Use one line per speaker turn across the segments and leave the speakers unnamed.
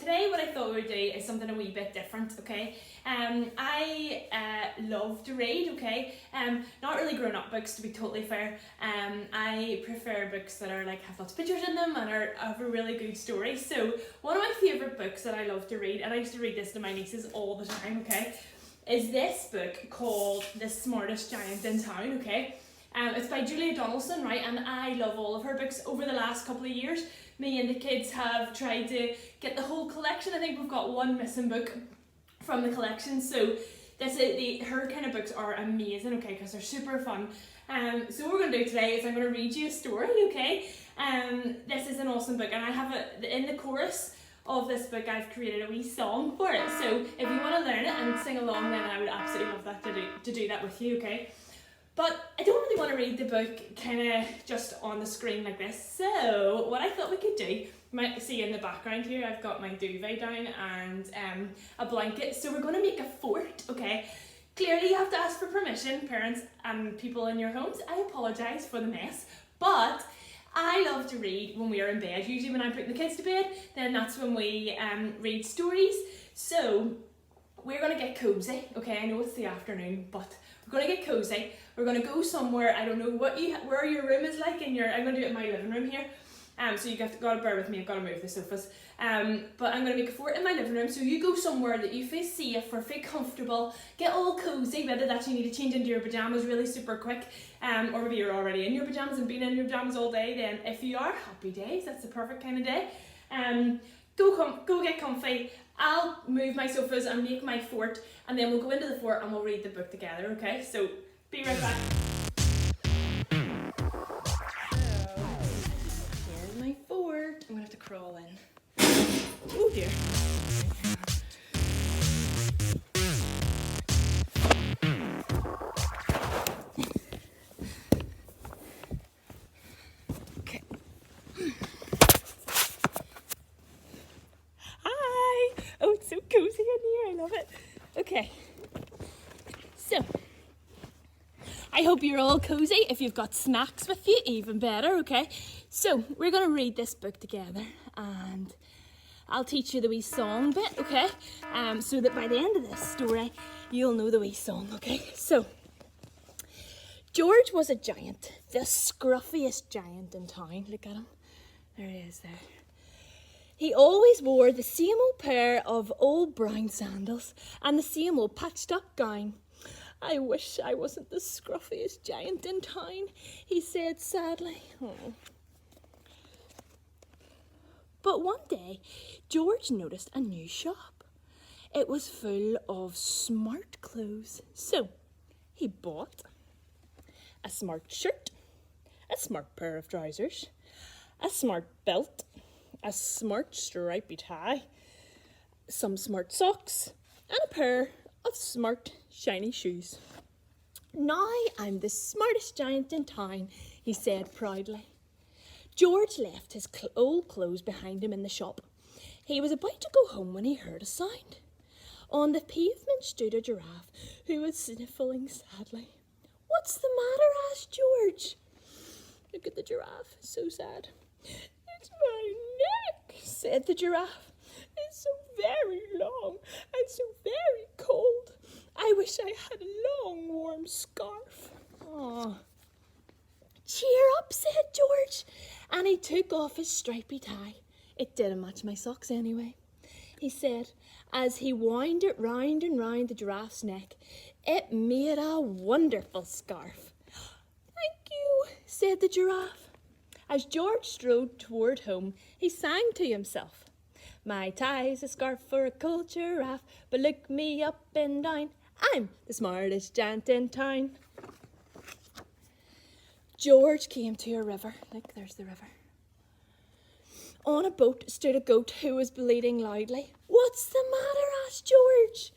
today what I thought we would do is something a wee bit different, okay? I love to read, okay? Not really grown-up books, to be totally fair. I prefer books that are like have lots of pictures in them and have a really good story. So one of my favourite books that I love to read, and I used to read this to my nieces all the time, okay, is this book called The Smartest Giant in Town, okay? It's by Julia Donaldson, right? And I love all of her books. Over the last couple of years, me and the kids have tried to get the whole collection. I think we've got one missing book from the collection. So her kind of books are amazing, okay, because they're super fun. So what we're going to do today is I'm going to read you a story, okay? This is an awesome book, and I have in the chorus of this book I've created a wee song for it. So if you want to learn it and sing along, then I would absolutely love that to do that with you, okay? But I don't really want to read the book kind of just on the screen like this. So what I thought we could do, you might see in the background here, I've got my duvet down and a blanket. So we're going to make a fort, okay? Clearly you have to ask for permission, parents and people in your homes. I apologise for the mess, but I love to read when we are in bed. Usually when I'm putting the kids to bed, then that's when we read stories. So we're going to get cosy, okay? I know it's the afternoon, but we're going to get cosy. We're going to go somewhere, I don't know where your room is like I'm going to do it in my living room here. So you got to bear with me, I've got to move the sofas. But I'm going to make a fort in my living room, so you go somewhere that you feel safe or feel comfortable, get all cozy, whether that's you need to change into your pyjamas really super quick, or maybe you're already in your pyjamas and been in your pyjamas all day, then if you are, happy days, that's the perfect kind of day. Go get comfy. I'll move my sofas and make my fort, and then we'll go into the fort and we'll read the book together, okay? So, be right back. Here's my fort. I'm gonna have to crawl in. Oh dear. Okay. Hi! Oh, it's so cozy in here. I love it. Okay. So, I hope you're all cozy. If you've got snacks with you, even better, okay? So, we're going to read this book together, and I'll teach you the wee song bit, okay? So that by the end of this story, you'll know the wee song, okay? So, George was a giant, the scruffiest giant in town. Look at him. There he is there. He always wore the same old pair of old brown sandals and the same old patched up gown. I wish I wasn't the scruffiest giant in town, he said sadly. Oh. But one day, George noticed a new shop. It was full of smart clothes. So he bought a smart shirt, a smart pair of trousers, a smart belt, a smart stripy tie, some smart socks, and a pair of smart shiny shoes. Now I'm the smartest giant in town, he said proudly. George left his old clothes behind him in the shop. He was about to go home when he heard a sound. On the pavement stood a giraffe who was sniffling sadly. What's the matter? Asked George. Look at the giraffe, so sad. It's my neck, said the giraffe. It's so very long and so very cold. I wish I had a long warm scarf. Aw. Cheer up, said George, and he took off his stripy tie. It didn't match my socks anyway, he said, as he wound it round and round the giraffe's neck. It made a wonderful scarf. Thank you, said the giraffe. As George strode toward home, he sang to himself. My tie's a scarf for a cold giraffe, but look me up and down. I'm the smartest giant in town. George came to a river. Look, there's the river. On a boat stood a goat who was bleating loudly. What's the matter? Asked George.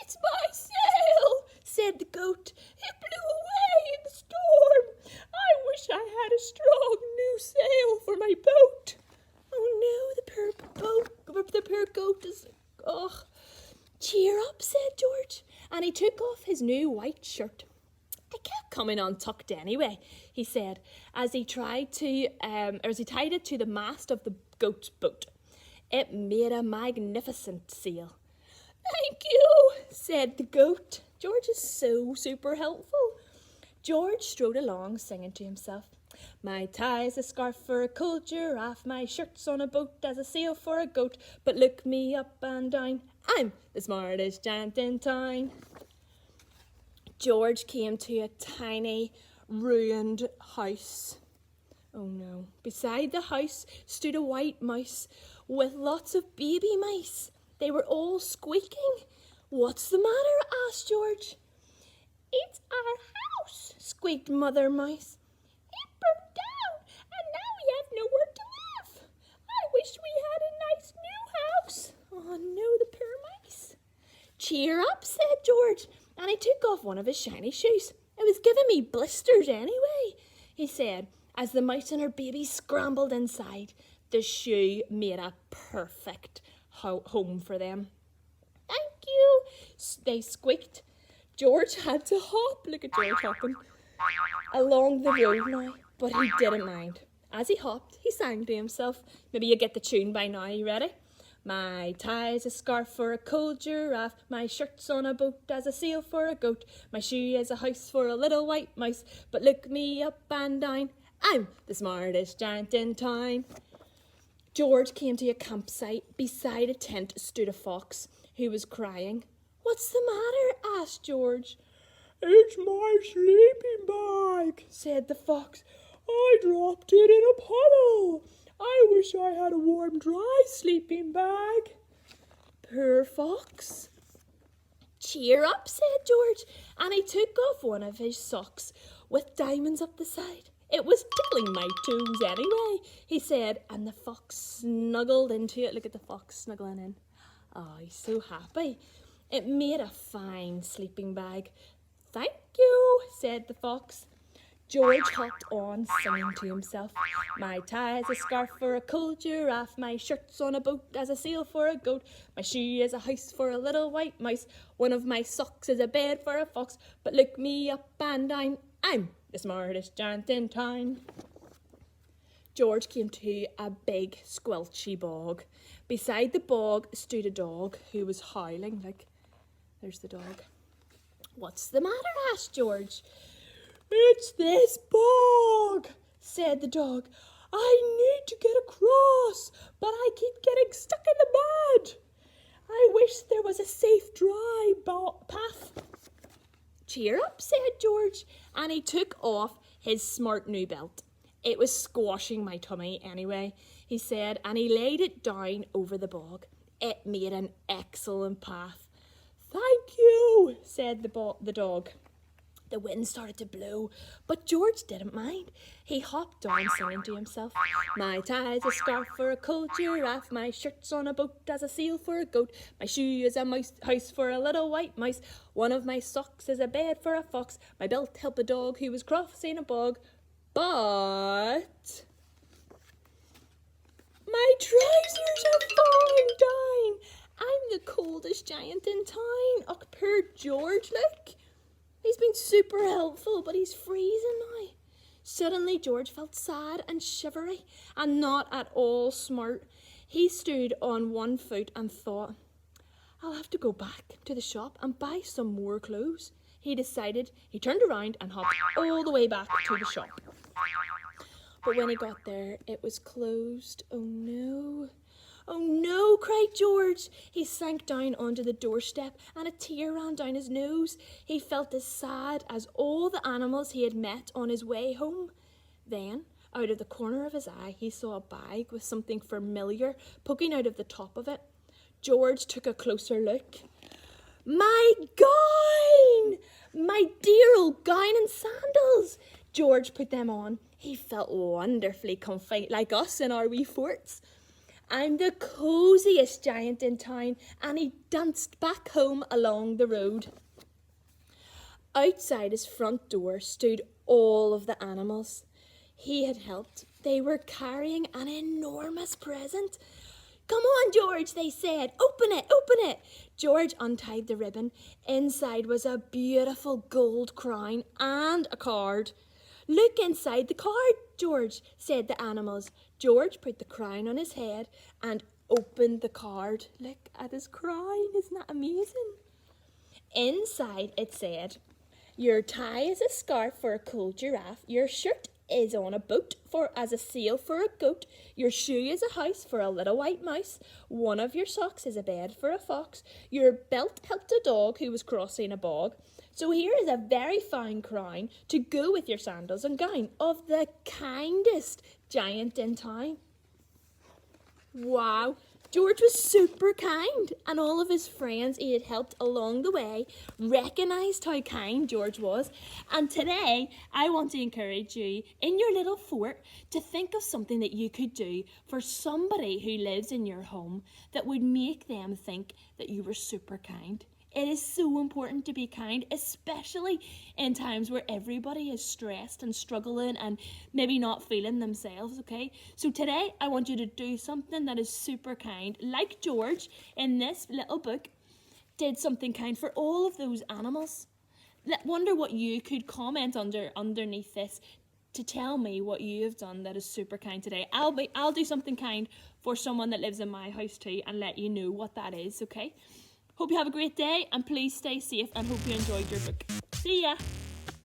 It's my sail, said the goat. It blew away in the storm. I wish I had a strong new sail for my boat. Oh no, the poor goat is... Oh, cheer up, said George, and he took off his new white shirt. I kept coming untucked anyway, he said, as he tied it to the mast of the goat's boat. It made a magnificent sail. Thank you, said the goat. George is so super helpful. George strode along singing to himself. My tie's a scarf for a cold giraffe, my shirt's on a boat as a sail for a goat, but look me up and down, I'm the smartest giant in town. George came to a tiny, ruined house. Oh no. Beside the house stood a white mouse with lots of baby mice. They were all squeaking. What's the matter? Asked George. It's our house, squeaked Mother Mouse. It burnt down, and now we have nowhere to live. I wish we had a nice new house. Oh no, the poor mice. Cheer up, said George, and he took off one of his shiny shoes. It was giving me blisters anyway, he said, as the mouse and her baby scrambled inside. The shoe made a perfect home for them. Thank you, they squeaked. George had to hop, look at George hopping, along the road now, but he didn't mind. As he hopped, he sang to himself. Maybe you get the tune by now, you ready? My tie's a scarf for a cold giraffe, my shirt's on a boat as a sail for a goat, my shoe is a house for a little white mouse, but look me up and down, I'm the smartest giant in town. George came to a campsite. Beside a tent stood a fox who was crying. What's the matter? Asked George. It's my sleeping bag, said the fox. I dropped it in a puddle. I wish I had a warm, dry sleeping bag. Poor fox. Cheer up, said George, and he took off one of his socks with diamonds up the side. It was tickling my toes anyway, he said, and the fox snuggled into it. Look at the fox snuggling in. Oh, he's so happy. It made a fine sleeping bag. Thank you, said the fox. George hopped on, singing to himself. My tie's a scarf for a cold giraffe, my shirt's on a boat as a sail for a goat, my shoe is a house for a little white mouse, one of my socks is a bed for a fox, but look me up and down, I'm the smartest giant in town. George came to a big squelchy bog. Beside the bog stood a dog who was howling. There's the dog. What's the matter? Asked George. It's this bog, said the dog. I need to get across, but I keep getting stuck in the mud. I wish there was a safe, dry path. Cheer up, said George, and he took off his smart new belt. It was squashing my tummy anyway, he said, and he laid it down over the bog. It made an excellent path. Thank you, said the dog. The wind started to blow, but George didn't mind. He hopped on, singing to himself. My tie's a scarf for a cold giraffe, my shirt's on a boat as a sail for a goat, my shoe is a house for a little white mouse, one of my socks is a bed for a fox, my belt helped a dog who was crossing a bog, but my trousers are falling down. I'm the coldest giant in town. Oh, poor George, look. He's been super helpful, but he's freezing now. Suddenly, George felt sad and shivery and not at all smart. He stood on one foot and thought, I'll have to go back to the shop and buy some more clothes. He decided. He turned around and hopped all the way back to the shop. But when he got there, it was closed. Oh no. Oh no, cried George. He sank down onto the doorstep and a tear ran down his nose. He felt as sad as all the animals he had met on his way home. Then, out of the corner of his eye, he saw a bag with something familiar poking out of the top of it. George took a closer look. My gown! My dear old gown and sandals! George put them on. He felt wonderfully comfy, like us in our wee forts. I'm the cosiest giant in town, and he danced back home along the road. Outside his front door stood all of the animals he had helped. They were carrying an enormous present. Come on, George, they said. Open it, open it. George untied the ribbon. Inside was a beautiful gold crown and a card. Look inside the card, George, said the animals. George put the crown on his head and opened the card. Look at his crown, isn't that amazing? Inside it said, your tie is a scarf for a cool giraffe, your shirt is on a boat as a sail for a goat, your shoe is a house for a little white mouse, one of your socks is a bed for a fox, your belt helped a dog who was crossing a bog. So here is a very fine crown to go with your sandals and gown of the kindest giant in town. Wow, George was super kind, and all of his friends he had helped along the way recognised how kind George was. And today, I want to encourage you in your little fort to think of something that you could do for somebody who lives in your home that would make them think that you were super kind. It is so important to be kind, especially in times where everybody is stressed and struggling and maybe not feeling themselves, okay? So today, I want you to do something that is super kind, like George in this little book did something kind for all of those animals. Wonder what you could comment underneath this to tell me what you have done that is super kind today. I'll do something kind for someone that lives in my house too and let you know what that is, okay? Hope you have a great day and please stay safe and hope you enjoyed your book. See ya!